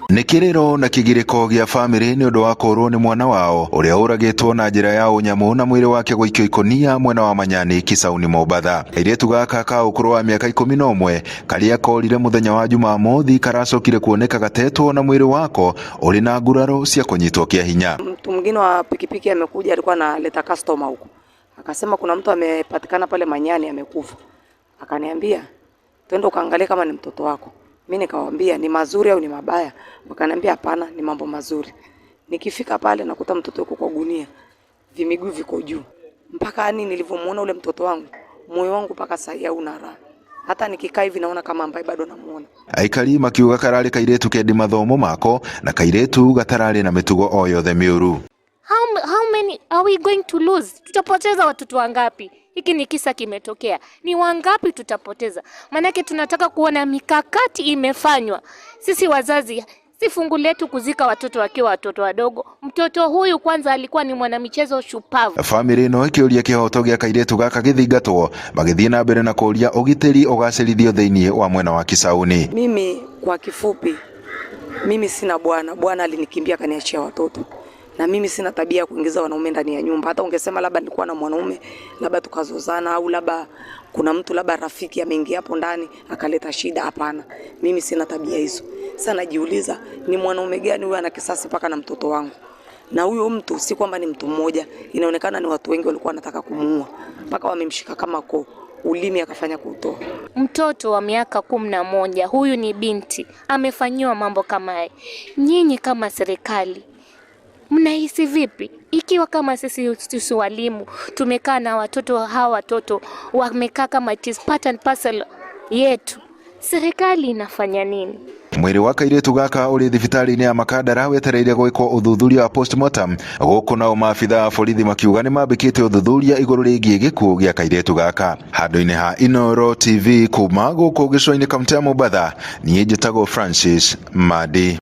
Nĩ kĩrĩro na kĩgirĩko gĩa bamĩrĩ nĩ ũndũ wa kũũrwo nĩ mwana wao ũrĩa ũragĩtwo na njĩra ya ũnyamũ na mwĩrĩ wake gũikio ikonia mwena wa Manyani, Kisauni, Mombatha. Kairĩtu gaka ka ũkũrũ wa mĩaka 11 karĩa korire mũthenya wa Jumamothi karacokire kuoneka gatetwo na mwĩrĩ wako ũrĩ na nguraro cia kũnyitwo kĩa hinya. Mtu mwingine wa pikipiki amekuja, alikuwa analeta customer huko, akasema kuna mtu amepatikana pale Manyani amekufa. Akaniambia twende ukaangalie kama ni mtoto wako. Mimi nikawaambia ni mazuri au ni mabaya. Wakaniambia hapana, ni mambo mazuri. Nikifika pale nakuta mtoto yuko kwa gunia, vimiguu viko juu. Mpaka nilivyomuona ule mtoto wangu, moyo wangu mpaka sasa hauna raha. Hata nikikaa hivi naona kama ambaye bado namuona. Aikari makiuga kararĩ kairĩtu kendi mathomo mako na kairĩtu gatararĩ na mĩtugo o yothe mĩũru. How many are we going to lose? Tutapoteza watoto wangapi? Hiki ni kisa kimetokea. Ni wangapi tutapoteza? Manake tunataka kuona mikakati imefanywa. Sisi wazazi, si fungu letu kuzika watoto wakiwa watoto wadogo. Mtoto huyu kwanza alikuwa ni mwanamichezo shupavu. Family ĩno ĩkĩũria kĩhoto gĩa kairĩtu gaka gĩthingatwo, magĩthiĩ na mbere na kũria ũgitĩri ũgacĩrithio thĩinĩ wa mwena wa Kisauni. Mimi kwa kifupi, mimi sina bwana. Bwana alinikimbia kaniachia watoto. Na mimi sina tabia ya kuingiza wanaume ndani ya nyumba. Hata ungesema labda nilikuwa na mwanaume, labda tukazozana au labda kuna mtu labda rafiki ameingia hapo ndani akaleta shida, hapana. Mimi sina tabia hizo. Sasa najiuliza ni mwanaume gani huyu ana kisasi paka na mtoto wangu? Na huyo mtu si kwamba ni mtu mmoja, inaonekana ni watu wengi walikuwa wanataka kumuua. Mpaka wamemshika kama ulimi akafanya kutoa. Mtoto wa miaka 11, huyu ni binti, amefanyiwa mambo kama haya. Nyinyi kama serikali mnahisi vipi? Ikiwa kama sisi walimu tumekaa na watoto, hawa watoto wamekaa kama it is part and parcel yetu, serikali inafanya nini? Mwĩrĩ wa kairĩtu gaka ũrĩ thibitarĩ-inĩ ya Makandara wetereire gwĩkwo ũthuthuria wa postmortem. Gũkũ nao maabitha a borithi makiuga nĩ mambĩkĩte ũthuthuria igũrũ rĩgiĩ gĩkuũ gĩa kairĩtu gaka. Handũ-inĩ ha Inooro TV kuma gũkũ gĩcũa-inĩ kaunti ya Mombatha, niĩ njĩtagwo Francis Madi.